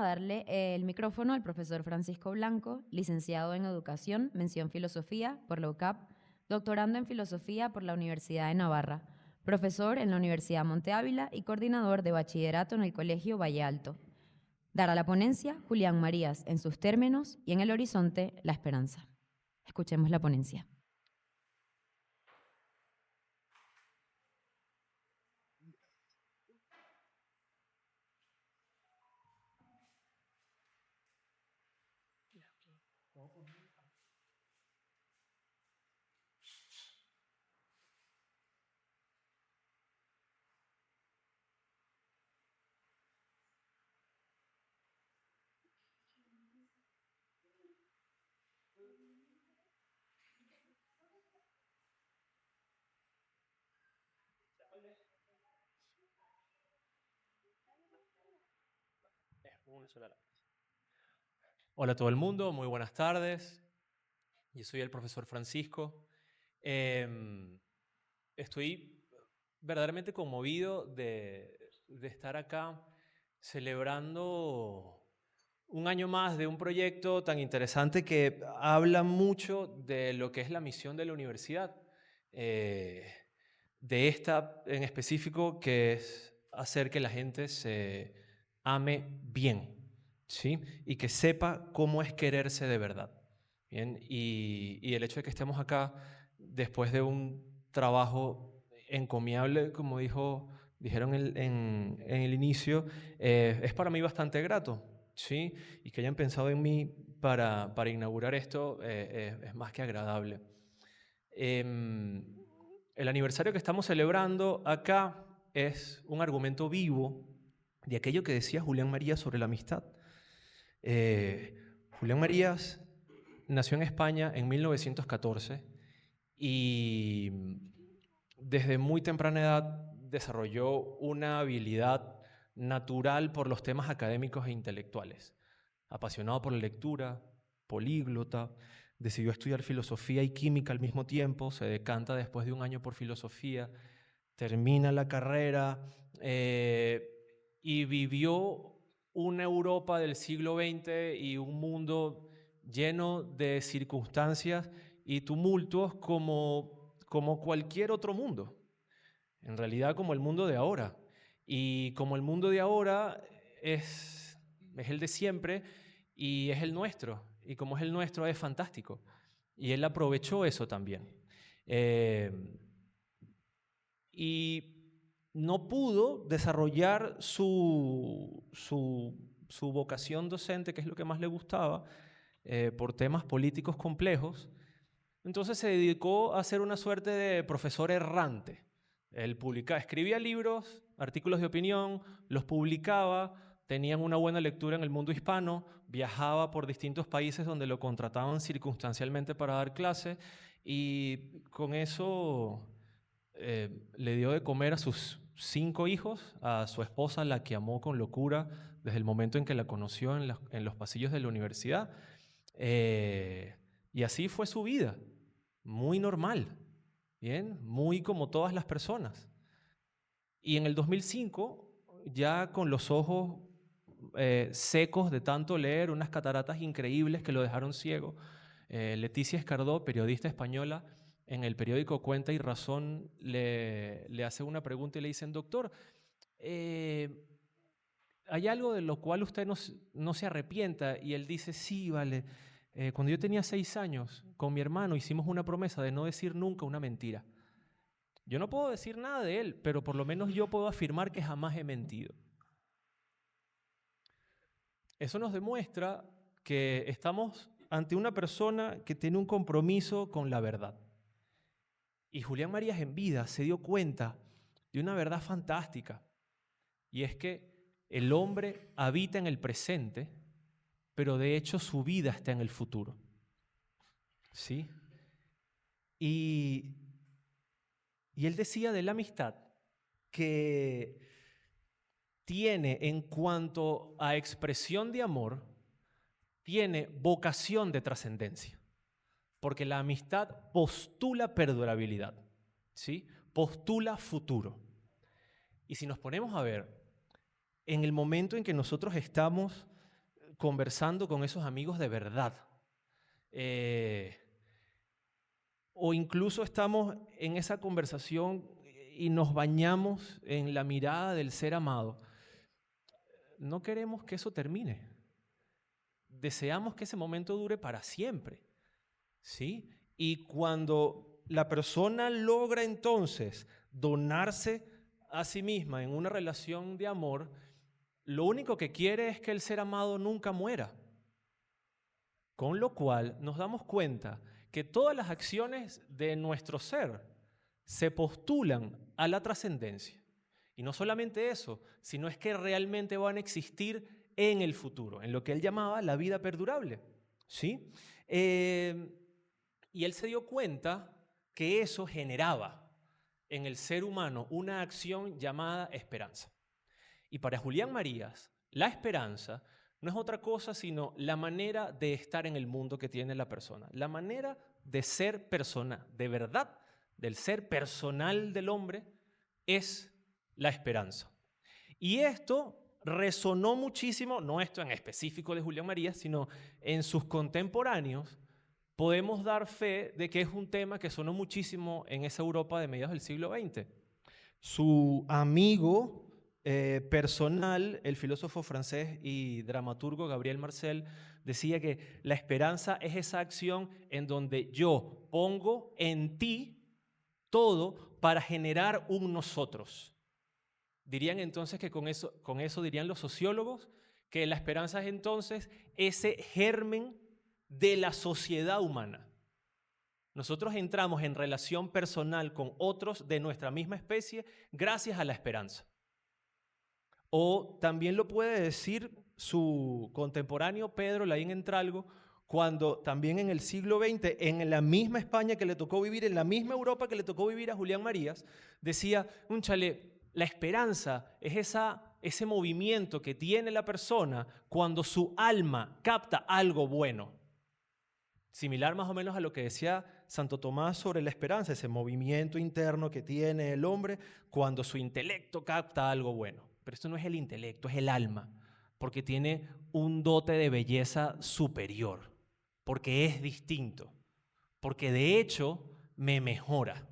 darle el micrófono al profesor Francisco Blanco, licenciado en Educación, mención Filosofía por la UCAP, doctorando en Filosofía por la Universidad de Navarra, profesor en la Universidad Monte Ávila y coordinador de bachillerato en el Colegio Valle Alto. Dará la ponencia Julián Marías en sus términos y en el horizonte la esperanza. Escuchemos la ponencia. Hola a todo el mundo, muy buenas tardes. Yo soy el profesor Francisco. Estoy verdaderamente conmovido de estar acá celebrando un año más de un proyecto tan interesante que habla mucho de lo que es la misión de la universidad, de esta en específico, que es hacer que la gente se ame bien, ¿sí? Y que sepa cómo es quererse de verdad. Bien, y el hecho de que estemos acá después de un trabajo encomiable, como dijeron en el inicio, es para mí bastante grato, ¿sí? Y que hayan pensado en mí para inaugurar esto es más que agradable. El aniversario que estamos celebrando acá es un argumento vivo de aquello que decía Julián Marías sobre la amistad. Julián Marías nació en España en 1914 y desde muy temprana edad desarrolló una habilidad natural por los temas académicos e intelectuales. Apasionado por la lectura, políglota, decidió estudiar filosofía y química al mismo tiempo, se decanta después de un año por filosofía, termina la carrera y vivió una Europa del siglo XX y un mundo lleno de circunstancias y tumultos como cualquier otro mundo, en realidad como el mundo de ahora. Y como el mundo de ahora es el de siempre y es el nuestro, y como es el nuestro es fantástico. Y él aprovechó eso también. Y no pudo desarrollar su vocación docente, que es lo que más le gustaba, por temas políticos complejos. Entonces se dedicó a ser una suerte de profesor errante. Él escribía libros, artículos de opinión, los publicaba, tenían una buena lectura en el mundo hispano, viajaba por distintos países donde lo contrataban circunstancialmente para dar clases y con eso le dio de comer a sus 5 hijos, a su esposa, la que amó con locura desde el momento en que la conoció en los pasillos de la universidad. Y así fue su vida, muy normal, ¿bien? Muy como todas las personas. Y en el 2005, ya con los ojos secos de tanto leer, unas cataratas increíbles que lo dejaron ciego, Leticia Escardó, periodista española, en el periódico Cuenta y Razón, le hace una pregunta y le dicen: doctor, ¿hay algo de lo cual usted no se arrepienta? Y él dice: sí, vale. Cuando yo tenía 6 años, con mi hermano hicimos una promesa de no decir nunca una mentira. Yo no puedo decir nada de él, pero por lo menos yo puedo afirmar que jamás he mentido. Eso nos demuestra que estamos ante una persona que tiene un compromiso con la verdad. Y Julián Marías en vida se dio cuenta de una verdad fantástica, y es que el hombre habita en el presente, pero de hecho su vida está en el futuro. ¿Sí? Y él decía de la amistad que tiene, en cuanto a expresión de amor, tiene vocación de trascendencia, porque la amistad postula perdurabilidad, ¿sí? Postula futuro. Y si nos ponemos a ver, en el momento en que nosotros estamos conversando con esos amigos de verdad. O incluso estamos en esa conversación y nos bañamos en la mirada del ser amado. No queremos que eso termine. Deseamos que ese momento dure para siempre, ¿sí? Y cuando la persona logra entonces donarse a sí misma en una relación de amor, lo único que quiere es que el ser amado nunca muera. Con lo cual nos damos cuenta que todas las acciones de nuestro ser se postulan a la trascendencia. Y no solamente eso, sino es que realmente van a existir en el futuro, en lo que él llamaba la vida perdurable, ¿sí? Y él se dio cuenta que eso generaba en el ser humano una acción llamada esperanza. Y para Julián Marías, la esperanza no es otra cosa sino la manera de estar en el mundo que tiene la persona, la manera de ser persona, de verdad, del ser personal del hombre, es la esperanza. Y esto resonó muchísimo, no esto en específico de Julián Marías, sino en sus contemporáneos. Podemos dar fe de que es un tema que sonó muchísimo en esa Europa de mediados del siglo XX. Su amigo personal, el filósofo francés y dramaturgo Gabriel Marcel, decía que la esperanza es esa acción en donde yo pongo en ti todo para generar un nosotros. Dirían entonces que con eso dirían los sociólogos que la esperanza es entonces ese germen de la sociedad humana. Nosotros entramos en relación personal con otros de nuestra misma especie gracias a la esperanza. O también lo puede decir su contemporáneo Pedro Laín Entralgo, cuando también en el siglo XX, en la misma España que le tocó vivir, en la misma Europa que le tocó vivir a Julián Marías, decía, la esperanza es ese movimiento que tiene la persona cuando su alma capta algo bueno. Similar más o menos a lo que decía Santo Tomás sobre la esperanza, ese movimiento interno que tiene el hombre cuando su intelecto capta algo bueno. Pero esto no es el intelecto, es el alma, porque tiene un dote de belleza superior, porque es distinto, porque de hecho me mejora.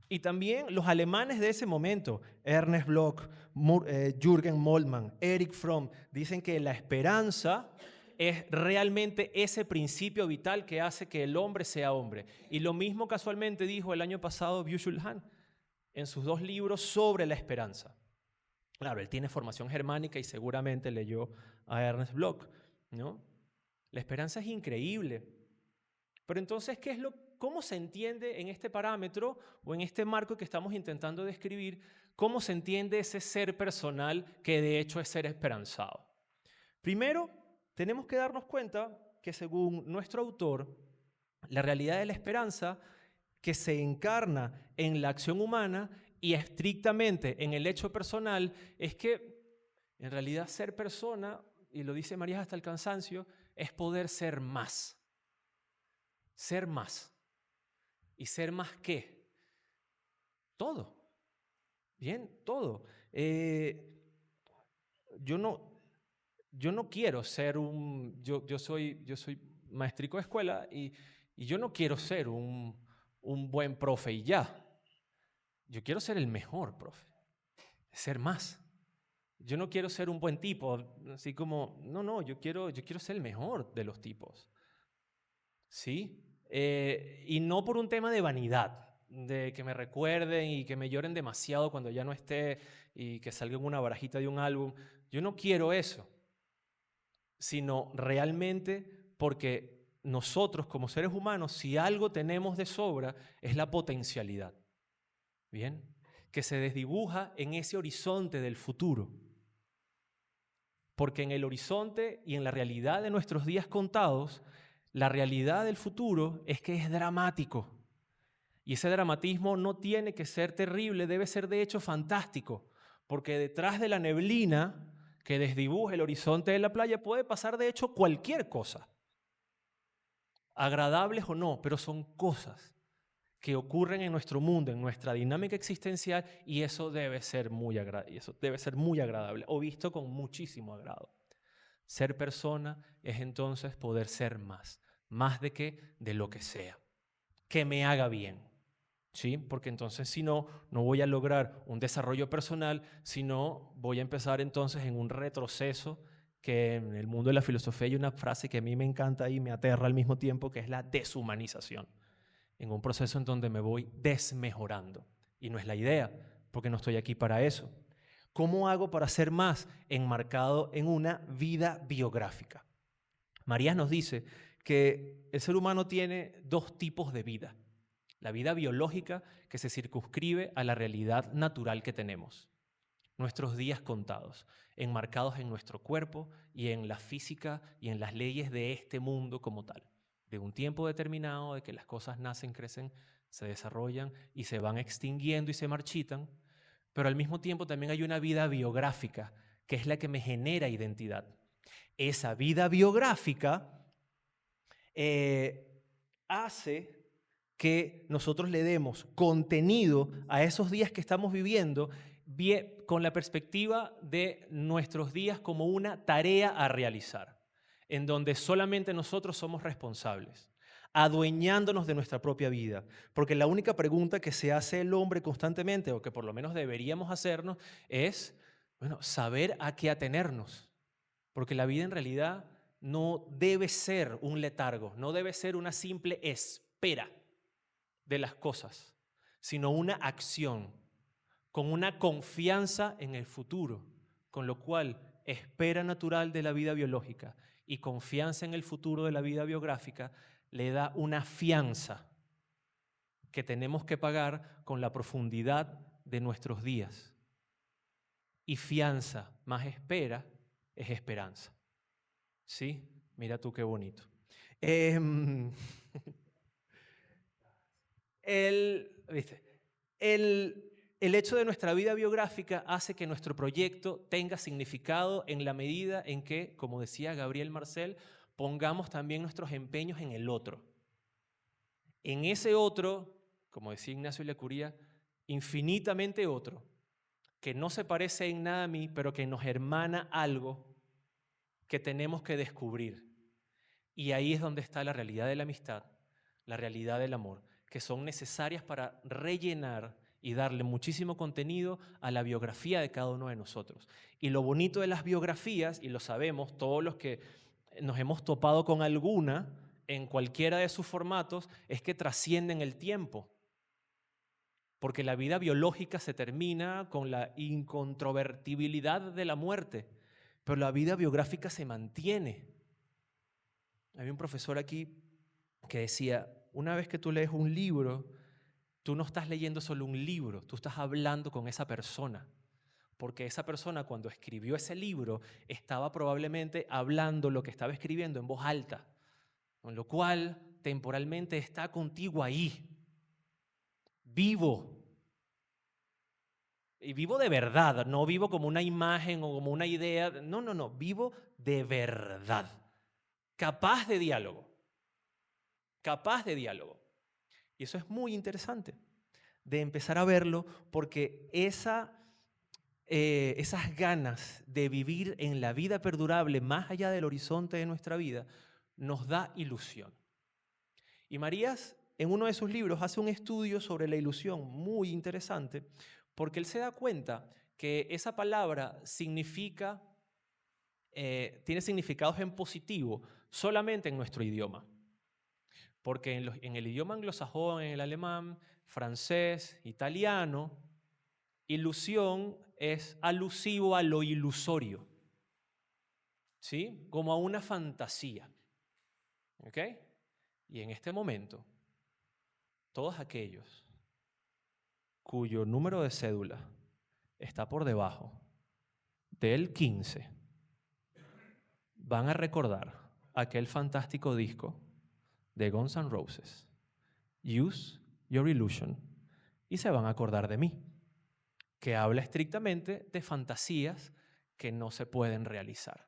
Y también los alemanes de ese momento, Ernest Bloch, Jürgen Moltmann, Erich Fromm, dicen que la esperanza es realmente ese principio vital que hace que el hombre sea hombre. Y lo mismo casualmente dijo el año pasado Byung-Chul Han en sus 2 libros sobre la esperanza. Claro, él tiene formación germánica y seguramente leyó a Ernest Bloch, ¿no? La esperanza es increíble. Pero entonces, ¿cómo se entiende en este parámetro o en este marco que estamos intentando describir, cómo se entiende ese ser personal que de hecho es ser esperanzado? Primero, tenemos que darnos cuenta que según nuestro autor, la realidad de la esperanza que se encarna en la acción humana y estrictamente en el hecho personal es que en realidad ser persona, y lo dice Marías hasta el cansancio, es poder ser más. Ser más. ¿Y ser más qué? Todo. Bien, todo. Yo no quiero ser yo soy maestrico de escuela y yo no quiero ser un buen profe y ya. Yo quiero ser el mejor profe, ser más. Yo no quiero ser un buen tipo, así como, no, yo quiero ser el mejor de los tipos. ¿Sí? Y no por un tema de vanidad, de que me recuerden y que me lloren demasiado cuando ya no esté y que salga en una barajita de un álbum. Yo no quiero eso, sino realmente porque nosotros como seres humanos, si algo tenemos de sobra, es la potencialidad. ¿Bien? Que se desdibuja en ese horizonte del futuro. Porque en el horizonte y en la realidad de nuestros días contados, la realidad del futuro es que es dramático. Y ese dramatismo no tiene que ser terrible, debe ser de hecho fantástico. Porque detrás de la neblina que desdibuja el horizonte de la playa puede pasar de hecho cualquier cosa. Agradables o no, pero son cosas que ocurren en nuestro mundo, en nuestra dinámica existencial, y eso debe ser muy agradable, o visto con muchísimo agrado. Ser persona es entonces poder ser más de qué, de lo que sea, que me haga bien, ¿sí? Porque entonces si no, no voy a lograr un desarrollo personal, sino voy a empezar entonces en un retroceso, que en el mundo de la filosofía hay una frase que a mí me encanta y me aterra al mismo tiempo, que es la deshumanización, en un proceso en donde me voy desmejorando. Y no es la idea, porque no estoy aquí para eso. ¿Cómo hago para ser más? Enmarcado en una vida biográfica. Marías nos dice que el ser humano tiene dos tipos de vida. La vida biológica, que se circunscribe a la realidad natural que tenemos. Nuestros días contados, enmarcados en nuestro cuerpo y en la física y en las leyes de este mundo como tal. De un tiempo determinado, de que las cosas nacen, crecen, se desarrollan y se van extinguiendo y se marchitan, pero al mismo tiempo también hay una vida biográfica, que es la que me genera identidad. Esa vida biográfica hace que nosotros le demos contenido a esos días que estamos viviendo con la perspectiva de nuestros días como una tarea a realizar, en donde solamente nosotros somos responsables, adueñándonos de nuestra propia vida. Porque la única pregunta que se hace el hombre constantemente, o que por lo menos deberíamos hacernos, es, bueno, saber a qué atenernos. Porque la vida en realidad no debe ser un letargo, no debe ser una simple espera de las cosas, sino una acción con una confianza en el futuro, con lo cual espera natural de la vida biológica y confianza en el futuro de la vida biográfica le da una fianza que tenemos que pagar con la profundidad de nuestros días. Y fianza más espera es esperanza. ¿Sí? Mira tú qué bonito. ¿Viste? El hecho de nuestra vida biográfica hace que nuestro proyecto tenga significado en la medida en que, como decía Gabriel Marcel, pongamos también nuestros empeños en el otro. En ese otro, como decía Ignacio Ellacuría, infinitamente otro, que no se parece en nada a mí, pero que nos hermana algo que tenemos que descubrir. Y ahí es donde está la realidad de la amistad, la realidad del amor, que son necesarias para rellenar y darle muchísimo contenido a la biografía de cada uno de nosotros. Y lo bonito de las biografías, y lo sabemos todos los que nos hemos topado con alguna en cualquiera de sus formatos, es que trascienden el tiempo. Porque la vida biológica se termina con la incontrovertibilidad de la muerte, pero la vida biográfica se mantiene. Había un profesor aquí que decía, una vez que tú lees un libro, tú no estás leyendo solo un libro, tú estás hablando con esa persona. Porque esa persona cuando escribió ese libro estaba probablemente hablando lo que estaba escribiendo en voz alta, con lo cual temporalmente está contigo ahí, vivo. Y vivo de verdad, no vivo como una imagen o como una idea, no, vivo de verdad, capaz de diálogo. Capaz de diálogo. Y eso es muy interesante de empezar a verlo porque esas ganas de vivir en la vida perdurable más allá del horizonte de nuestra vida nos da ilusión. Y Marías, en uno de sus libros, hace un estudio sobre la ilusión muy interesante porque él se da cuenta que esa palabra significa, tiene significados en positivo solamente en nuestro idioma. Porque en el idioma anglosajón, en el alemán, francés, italiano, ilusión es alusivo a lo ilusorio, ¿sí? Como a una fantasía. ¿Ok? Y en este momento, todos aquellos cuyo número de cédula está por debajo del 15 van a recordar aquel fantástico disco de Guns N' Roses, Use Your Illusion, y se van a acordar de mí, que habla estrictamente de fantasías que no se pueden realizar.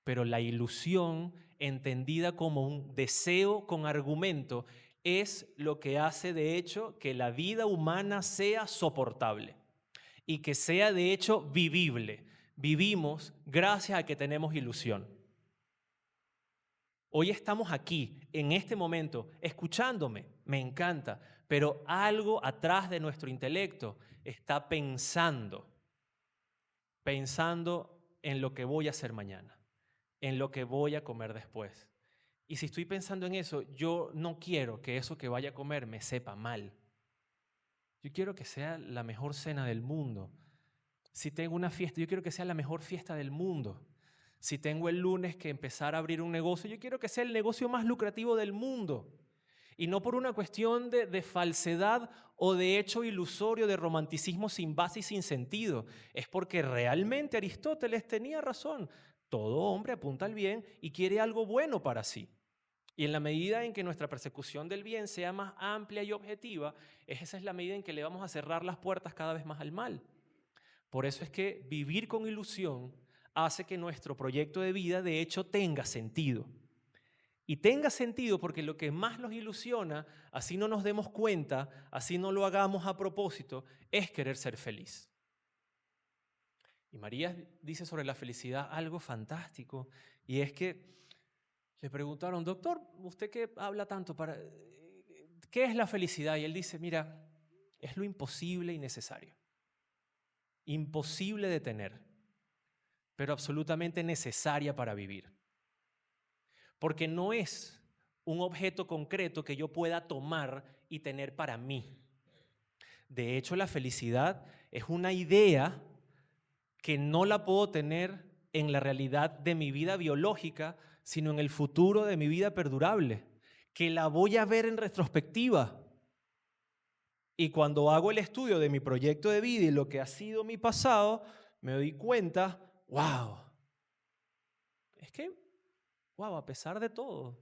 Pero la ilusión, entendida como un deseo con argumento, es lo que hace de hecho que la vida humana sea soportable y que sea de hecho vivible. Vivimos gracias a que tenemos ilusión. Hoy estamos aquí, en este momento, escuchándome, me encanta, pero algo atrás de nuestro intelecto está pensando en lo que voy a hacer mañana, en lo que voy a comer después. Y si estoy pensando en eso, yo no quiero que eso que vaya a comer me sepa mal. Yo quiero que sea la mejor cena del mundo. Si tengo una fiesta, yo quiero que sea la mejor fiesta del mundo. Si tengo el lunes que empezar a abrir un negocio, yo quiero que sea el negocio más lucrativo del mundo. Y no por una cuestión de falsedad o de hecho ilusorio, de romanticismo sin base y sin sentido. Es porque realmente Aristóteles tenía razón. Todo hombre apunta al bien y quiere algo bueno para sí. Y en la medida en que nuestra persecución del bien sea más amplia y objetiva, esa es la medida en que le vamos a cerrar las puertas cada vez más al mal. Por eso es que vivir con ilusión hace que nuestro proyecto de vida de hecho tenga sentido. Y tenga sentido porque lo que más nos ilusiona, así no nos demos cuenta, así no lo hagamos a propósito, es querer ser feliz. Y María dice sobre la felicidad algo fantástico, y es que le preguntaron, doctor, usted que habla tanto, ¿qué es la felicidad? Y él dice, mira, es lo imposible y necesario. Imposible de tener, pero absolutamente necesaria para vivir. Porque no es un objeto concreto que yo pueda tomar y tener para mí. De hecho, la felicidad es una idea que no la puedo tener en la realidad de mi vida biológica, sino en el futuro de mi vida perdurable, que la voy a ver en retrospectiva. Y cuando hago el estudio de mi proyecto de vida y lo que ha sido mi pasado, me doy cuenta, wow, es que, wow, a pesar de todo,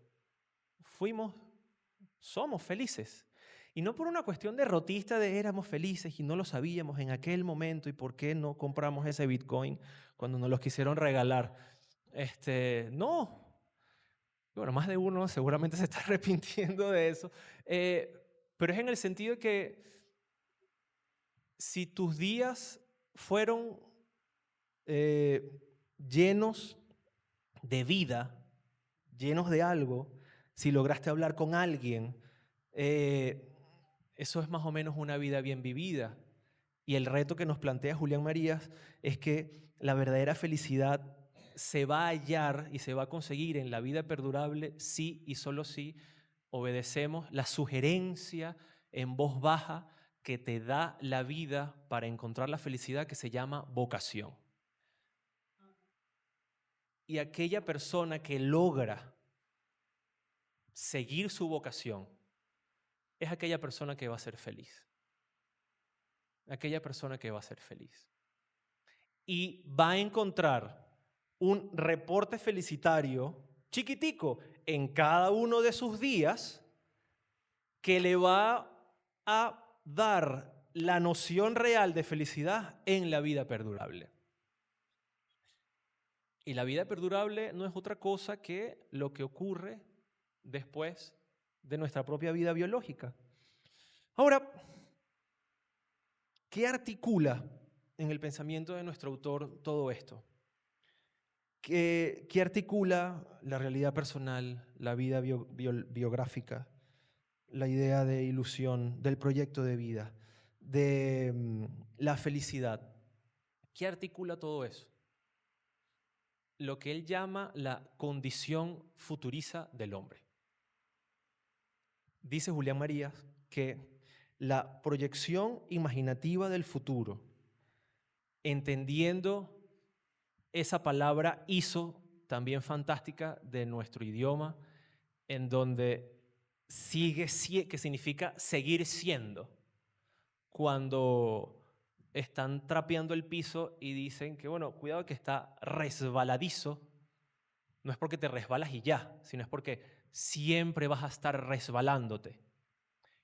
somos felices. Y no por una cuestión derrotista de éramos felices y no lo sabíamos en aquel momento y por qué no compramos ese Bitcoin cuando nos los quisieron regalar. No. Bueno, más de uno seguramente se está arrepintiendo de eso. Pero es en el sentido de que si tus días fueron llenos de vida, llenos de algo, si lograste hablar con alguien, eso es más o menos una vida bien vivida. Y el reto que nos plantea Julián Marías es que la verdadera felicidad se va a hallar y se va a conseguir en la vida perdurable si y solo si obedecemos la sugerencia en voz baja que te da la vida para encontrar la felicidad, que se llama vocación. Y aquella persona que logra seguir su vocación es aquella persona que va a ser feliz. Aquella persona que va a ser feliz. Y va a encontrar un reporte felicitario chiquitico en cada uno de sus días que le va a dar la noción real de felicidad en la vida perdurable. Y la vida perdurable no es otra cosa que lo que ocurre después de nuestra propia vida biológica. Ahora, ¿qué articula en el pensamiento de nuestro autor todo esto? ¿Qué articula la realidad personal, la vida biográfica, la idea de ilusión, del proyecto de vida, de la felicidad? ¿Qué articula todo eso? Lo que él llama la condición futuriza del hombre. Dice Julián Marías que la proyección imaginativa del futuro, entendiendo esa palabra hizo también fantástica de nuestro idioma, en donde que significa seguir siendo. Cuando están trapeando el piso y dicen que, bueno, cuidado que está resbaladizo, no es porque te resbalas y ya, sino es porque siempre vas a estar resbalándote.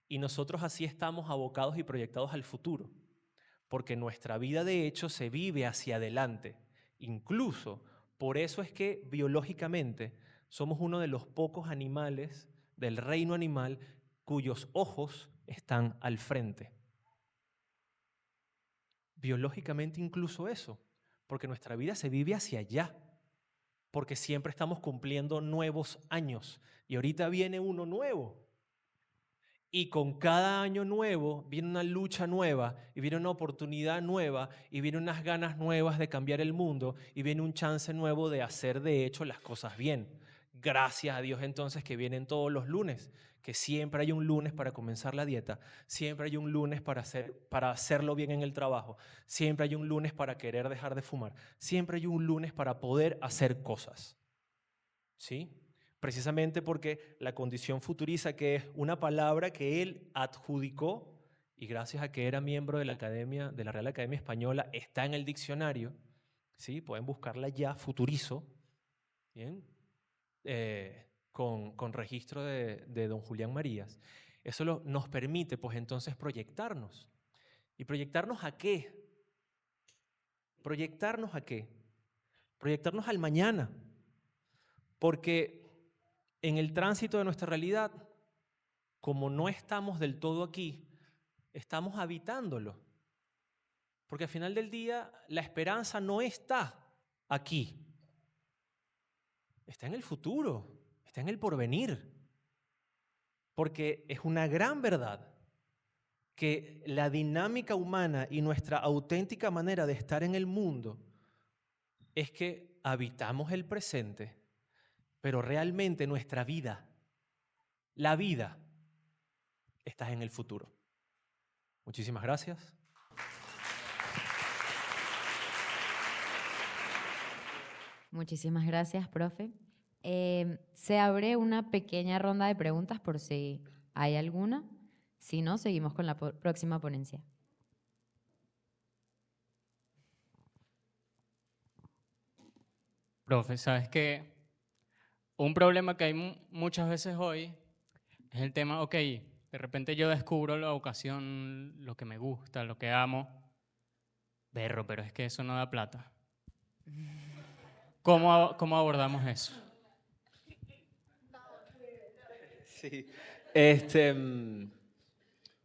Y nosotros así estamos abocados y proyectados al futuro, porque nuestra vida de hecho se vive hacia adelante. Incluso por eso es que biológicamente somos uno de los pocos animales del reino animal cuyos ojos están al frente. Biológicamente incluso eso, porque nuestra vida se vive hacia allá. porque siempre estamos cumpliendo nuevos años y ahorita viene uno nuevo. Y con cada año nuevo viene una lucha nueva y viene una oportunidad nueva y viene unas ganas nuevas de cambiar el mundo y viene un chance nuevo de hacer de hecho las cosas bien. Gracias a Dios entonces que vienen todos los lunes, que siempre hay un lunes para comenzar la dieta, siempre hay un lunes para hacerlo bien en el trabajo, siempre hay un lunes para querer dejar de fumar, siempre hay un lunes para poder hacer cosas. ¿Sí? Precisamente porque la condición futuriza, que es una palabra que él adjudicó y gracias a que era miembro de la Academia, de la Real Academia Española, está en el diccionario, ¿sí? Pueden buscarla ya, futurizo, ¿bien? Con registro de don Julián Marías. Eso nos permite, pues entonces, proyectarnos. ¿Y proyectarnos a qué? ¿Proyectarnos a qué? Proyectarnos al mañana. Porque en el tránsito de nuestra realidad, como no estamos del todo aquí, estamos habitándolo. Porque al final del día, la esperanza no está aquí. Está en el futuro, está en el porvenir. Porque es una gran verdad que la dinámica humana y nuestra auténtica manera de estar en el mundo es que habitamos el presente, pero realmente nuestra vida, la vida, está en el futuro. Muchísimas gracias. Muchísimas gracias, profe. Se abre una pequeña ronda de preguntas por si hay alguna. Si no, seguimos con la próxima ponencia. Profe, sabes que un problema que hay muchas veces hoy es el tema, ok, de repente yo descubro la vocación, lo que me gusta, lo que amo, pero es que eso no da plata. ¿Cómo abordamos eso? Sí.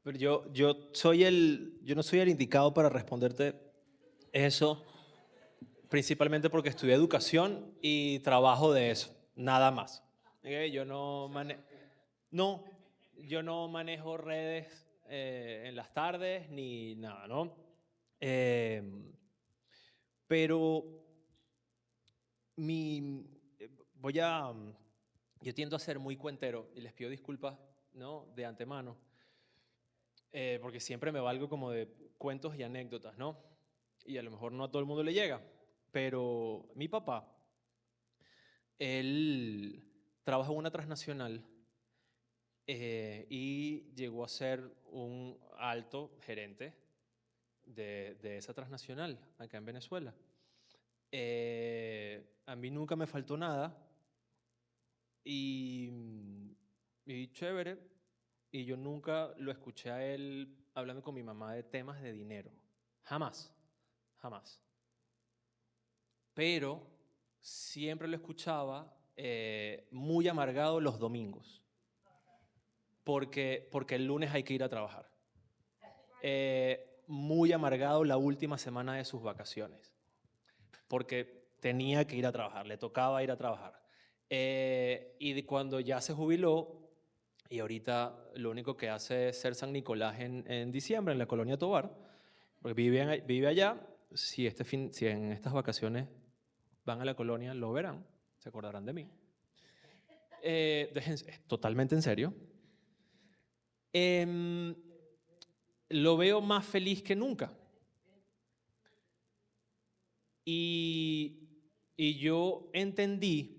Pero yo no soy el indicado para responderte eso, principalmente porque estudié educación y trabajo de eso, nada más. ¿Ok? No, yo no manejo redes en las tardes ni nada, ¿no? Pero mi, voy a, yo tiendo a ser muy cuentero y les pido disculpas, ¿no? De antemano, porque siempre me valgo como de cuentos y anécdotas, ¿no? Y a lo mejor no a todo el mundo le llega, pero mi papá, él trabaja en una transnacional y llegó a ser un alto gerente de esa transnacional acá en Venezuela. A mí nunca me faltó nada y, y chévere, y yo nunca lo escuché a él hablando con mi mamá de temas de dinero. Jamás, jamás. Pero siempre lo escuchaba muy amargado los domingos, porque el lunes hay que ir a trabajar. Muy amargado la última semana de sus vacaciones, porque tenía que ir a trabajar, le tocaba ir a trabajar. Y cuando ya se jubiló, y ahorita lo único que hace es ser San Nicolás en diciembre, en la colonia Tovar, porque vive allá. Si en estas vacaciones van a la colonia, lo verán, se acordarán de mí. Totalmente en serio. Lo veo más feliz que nunca. Y yo entendí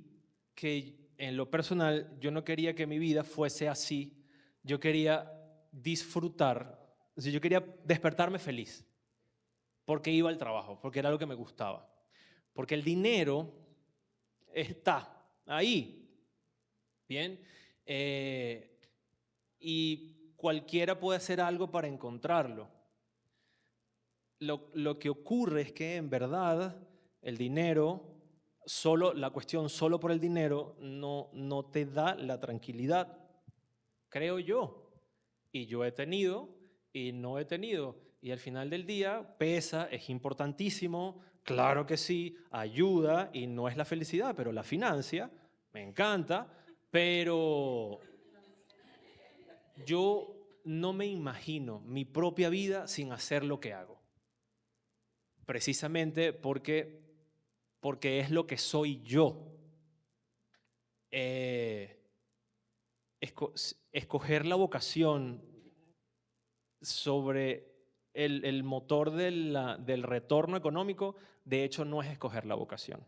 que en lo personal yo no quería que mi vida fuese así. Yo quería disfrutar, o sea, yo quería despertarme feliz, porque iba al trabajo, porque era lo que me gustaba. Porque el dinero está ahí, ¿bien? Y cualquiera puede hacer algo para encontrarlo. Lo que ocurre es que en verdad el dinero, la cuestión solo por el dinero no te da la tranquilidad, creo yo. Y yo he tenido y no he tenido. Y al final del día pesa, es importantísimo, Claro que sí, ayuda y no es la felicidad, pero la financia, me encanta, pero yo no me imagino mi propia vida sin hacer lo que hago. Precisamente porque es lo que soy yo. Eh, escoger la vocación sobre el motor del retorno económico, de hecho, no es escoger la vocación,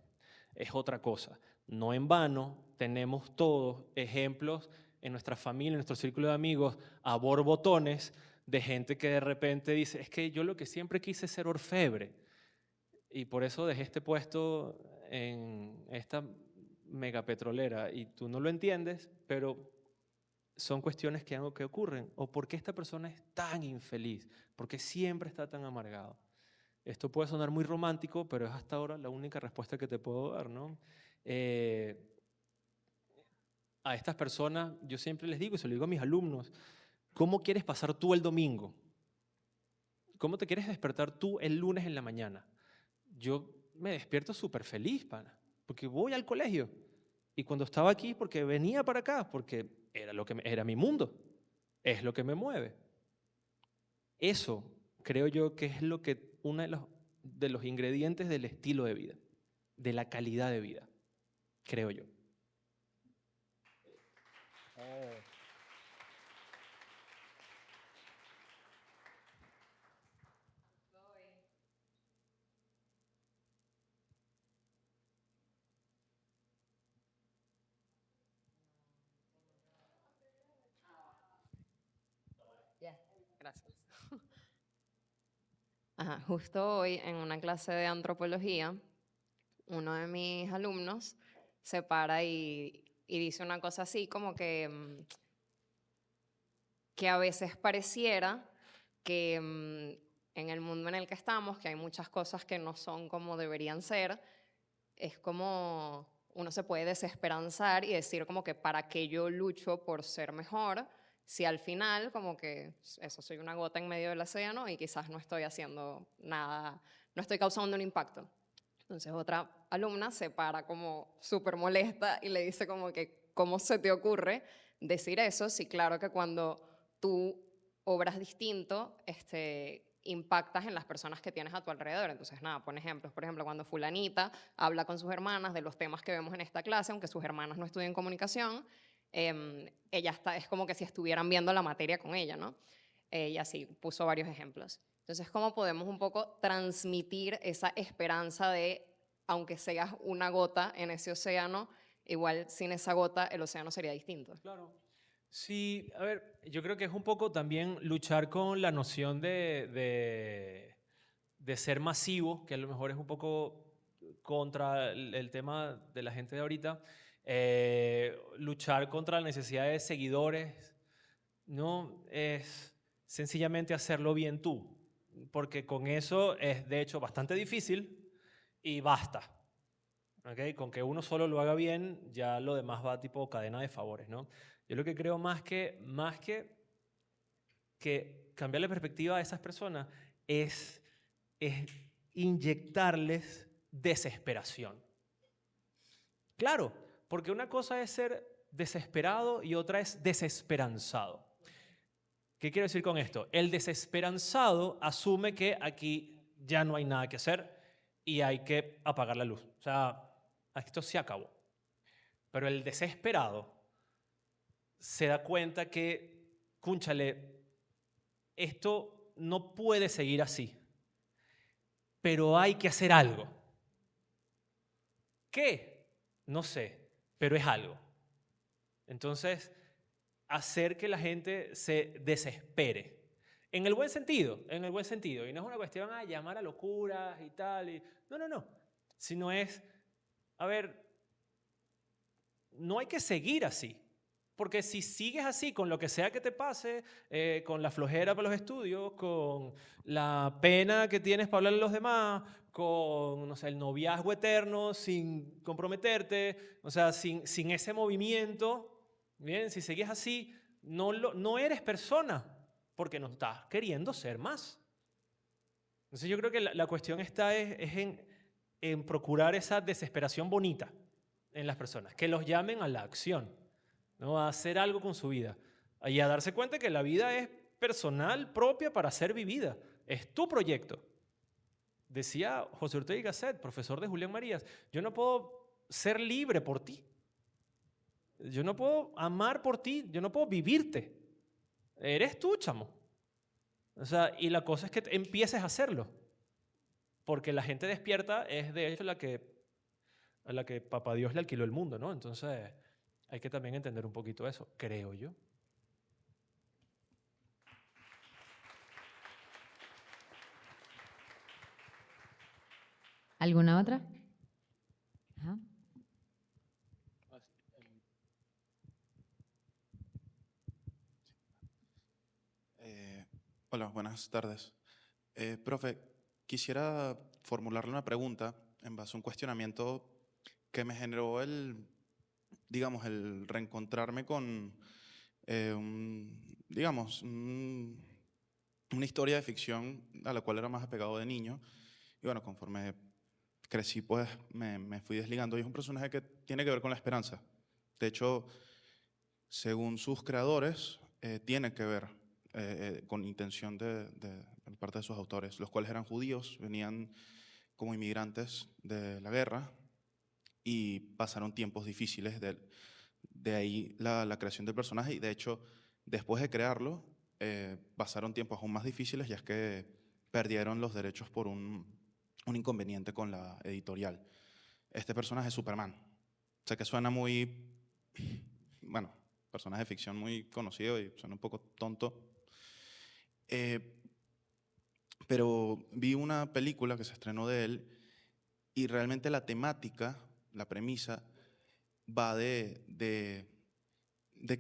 es otra cosa. No en vano tenemos todos ejemplos en nuestra familia, en nuestro círculo de amigos, a borbotones de gente que de repente dice, es que yo lo que siempre quise ser orfebre y por eso dejé este puesto en esta megapetrolera y tú no lo entiendes, pero son cuestiones que ocurren. ¿O por qué esta persona es tan infeliz? ¿Por qué siempre está tan amargado? Esto puede sonar muy romántico, pero es hasta ahora la única respuesta que te puedo dar, ¿no? Eh, a estas personas yo siempre les digo, y se lo digo a mis alumnos, ¿cómo quieres pasar tú el domingo? ¿Cómo te quieres despertar tú el lunes en la mañana? Yo me despierto súper feliz, pana, porque voy al colegio. Y cuando estaba aquí, porque venía para acá, porque era mi mundo, es lo que me mueve. Eso creo yo que es lo que uno de los ingredientes del estilo de vida, de la calidad de vida, creo yo. Gracias. Ajá, justo hoy en una clase de antropología, uno de mis alumnos se para y dice una cosa así como que a veces pareciera que en el mundo en el que estamos, que hay muchas cosas que no son como deberían ser, es como uno se puede desesperanzar y decir como que para qué yo lucho por ser mejor, si al final como que eso soy una gota en medio del océano y quizás no estoy haciendo nada, no estoy causando un impacto. Entonces otra alumna se para como súper molesta y le dice como que, ¿cómo se te ocurre decir eso? Sí, claro que cuando tú obras distinto, impactas en las personas que tienes a tu alrededor. Entonces, nada, pon ejemplos. Por ejemplo, cuando fulanita habla con sus hermanas de los temas que vemos en esta clase, aunque sus hermanas no estudien comunicación, ella es como que si estuvieran viendo la materia con ella, ¿no? Y así puso varios ejemplos. Entonces, ¿cómo podemos un poco transmitir esa esperanza de, aunque seas una gota en ese océano, igual sin esa gota el océano sería distinto? Claro. Sí, a ver, yo creo que es un poco también luchar con la noción de ser masivo, que a lo mejor es un poco contra el tema de la gente de ahorita. Luchar contra la necesidad de seguidores, no es sencillamente hacerlo bien tú, porque con eso es de hecho bastante difícil y basta. ¿Okay? Con que uno solo lo haga bien, ya lo demás va tipo cadena de favores, ¿no? Yo lo que creo que cambiar la perspectiva a esas personas es inyectarles desesperación. Claro, porque una cosa es ser desesperado y otra es desesperanzado. ¿Qué quiero decir con esto? El desesperanzado asume que aquí ya no hay nada que hacer y hay que apagar la luz. O sea, esto se acabó. Pero el desesperado se da cuenta que, cúnchale, esto no puede seguir así, pero hay que hacer algo. ¿Qué? No sé, pero es algo. Entonces, hacer que la gente se desespere. En el buen sentido, en el buen sentido. Y no es una cuestión de llamar a locuras y tal. No. Sino es, a ver, no hay que seguir así. Porque si sigues así con lo que sea que te pase, con la flojera para los estudios, con la pena que tienes para hablarle a los demás, con no sé, el noviazgo eterno sin comprometerte, o sea, sin ese movimiento, ¿bien? Si sigues así, no eres persona, porque no estás queriendo ser más. Entonces yo creo que la cuestión está es en procurar esa desesperación bonita en las personas, que los llamen a la acción, ¿no? A hacer algo con su vida y a darse cuenta que la vida es personal, propia para ser vivida. Es tu proyecto. Decía José Ortega y Gasset, profesor de Julián Marías, yo no puedo ser libre por ti. Yo no puedo amar por ti, yo no puedo vivirte. Eres tú, chamo. O sea, y la cosa es que empieces a hacerlo. Porque la gente despierta es de hecho a la que Papá Dios le alquiló el mundo, ¿no? Entonces hay que también entender un poquito eso, creo yo. ¿Alguna otra? Ajá. Hola, buenas tardes. Profe, quisiera formularle una pregunta en base a un cuestionamiento que me generó digamos, el reencontrarme con, una historia de ficción a la cual era más apegado de niño. Y bueno, conforme crecí, pues me fui desligando. Y es un personaje que tiene que ver con la esperanza. De hecho, según sus creadores, tiene que ver con intención por parte de sus autores, los cuales eran judíos, venían como inmigrantes de la guerra y pasaron tiempos difíciles. De ahí la creación del personaje, y de hecho, después de crearlo, pasaron tiempos aún más difíciles, ya es que perdieron los derechos por un inconveniente con la editorial. Este personaje es Superman. Sé que suena muy, bueno, personaje de ficción muy conocido y suena un poco tonto. Pero vi una película que se estrenó de él y realmente la temática, la premisa, va de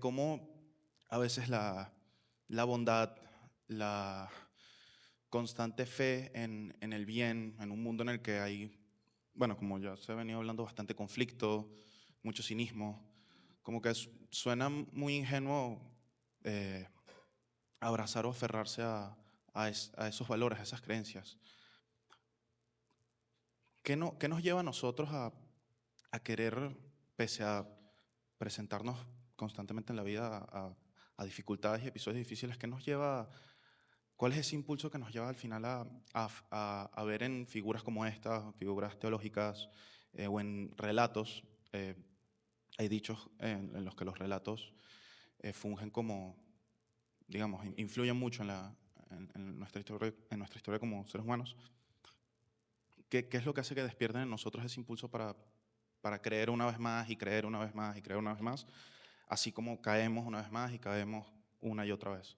cómo a veces la bondad, la constante fe en el bien, en un mundo en el que hay, bueno, como ya se ha venido hablando, bastante conflicto, mucho cinismo, como que suena muy ingenuo abrazar o aferrarse a esos valores, a esas creencias. ¿Qué nos lleva a nosotros a querer, pese a presentarnos constantemente en la vida a dificultades y episodios difíciles, cuál es ese impulso que nos lleva al final a ver en figuras como esta, figuras teológicas o en relatos? Hay dichos en los que los relatos fungen como, digamos, influyen mucho en nuestra historia como seres humanos. ¿Qué es lo que hace que despierten en nosotros ese impulso para creer una vez más y creer una vez más y creer una vez más, así como caemos una vez más y caemos una y otra vez?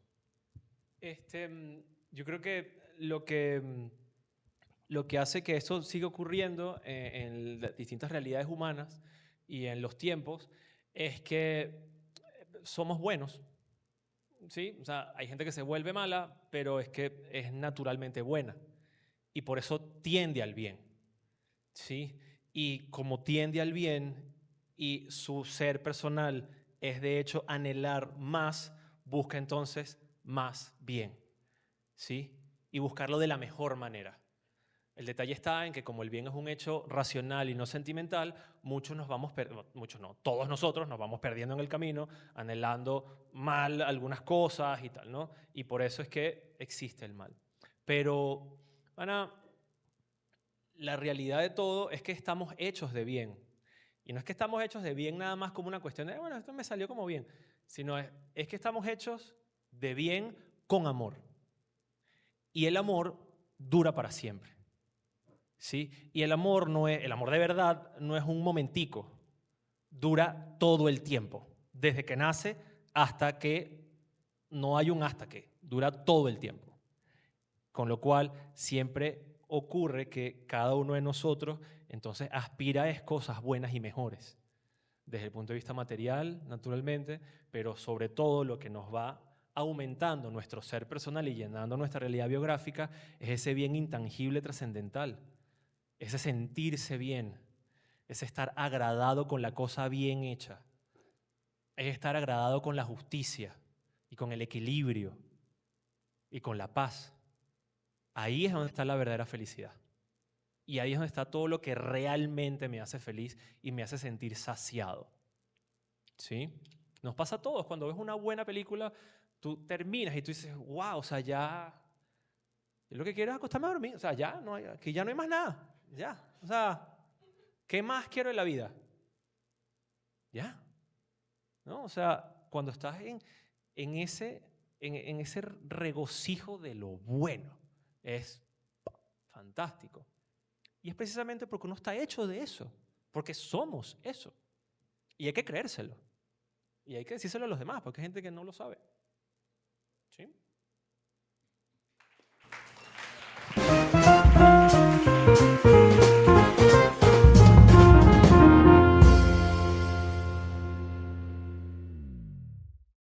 Yo creo que lo que hace que esto siga ocurriendo en las distintas realidades humanas y en los tiempos es que somos buenos, ¿sí? O sea, hay gente que se vuelve mala, pero es que es naturalmente buena y por eso tiende al bien, ¿sí? Y como tiende al bien y su ser personal es de hecho anhelar más, busca entonces más bien, ¿sí? Y buscarlo de la mejor manera. El detalle está en que como el bien es un hecho racional y no sentimental, muchos no, todos nosotros nos vamos perdiendo en el camino, anhelando mal algunas cosas y tal, ¿no? Y por eso es que existe el mal. Pero, Ana, la realidad de todo es que estamos hechos de bien. Y no es que estamos hechos de bien nada más como una cuestión de, bueno, esto me salió como bien, sino es que estamos hechos de bien con amor. Y el amor dura para siempre. ¿Sí? Y el amor el amor de verdad no es un momentico, dura todo el tiempo, desde que nace hasta que no hay un hasta que, dura todo el tiempo. Con lo cual siempre ocurre que cada uno de nosotros entonces aspira a cosas buenas y mejores, desde el punto de vista material, naturalmente, pero sobre todo lo que nos va aumentando nuestro ser personal y llenando nuestra realidad biográfica es ese bien intangible trascendental. Ese sentirse bien, ese estar agradado con la cosa bien hecha, es estar agradado con la justicia y con el equilibrio y con la paz. Ahí es donde está la verdadera felicidad. Y ahí es donde está todo lo que realmente me hace feliz y me hace sentir saciado. ¿Sí? Nos pasa a todos. Cuando ves una buena película, tú terminas y tú dices, wow, o sea, ya... Yo lo que quiero es acostarme a dormir. O sea, ya no hay, que ya no hay más nada. Ya. O sea, ¿qué más quiero en la vida? Ya. ¿No? O sea, cuando estás en ese regocijo de lo bueno, es fantástico. Y es precisamente porque uno está hecho de eso, porque somos eso. Y hay que creérselo. Y hay que decírselo a los demás, porque hay gente que no lo sabe. ¿Sí?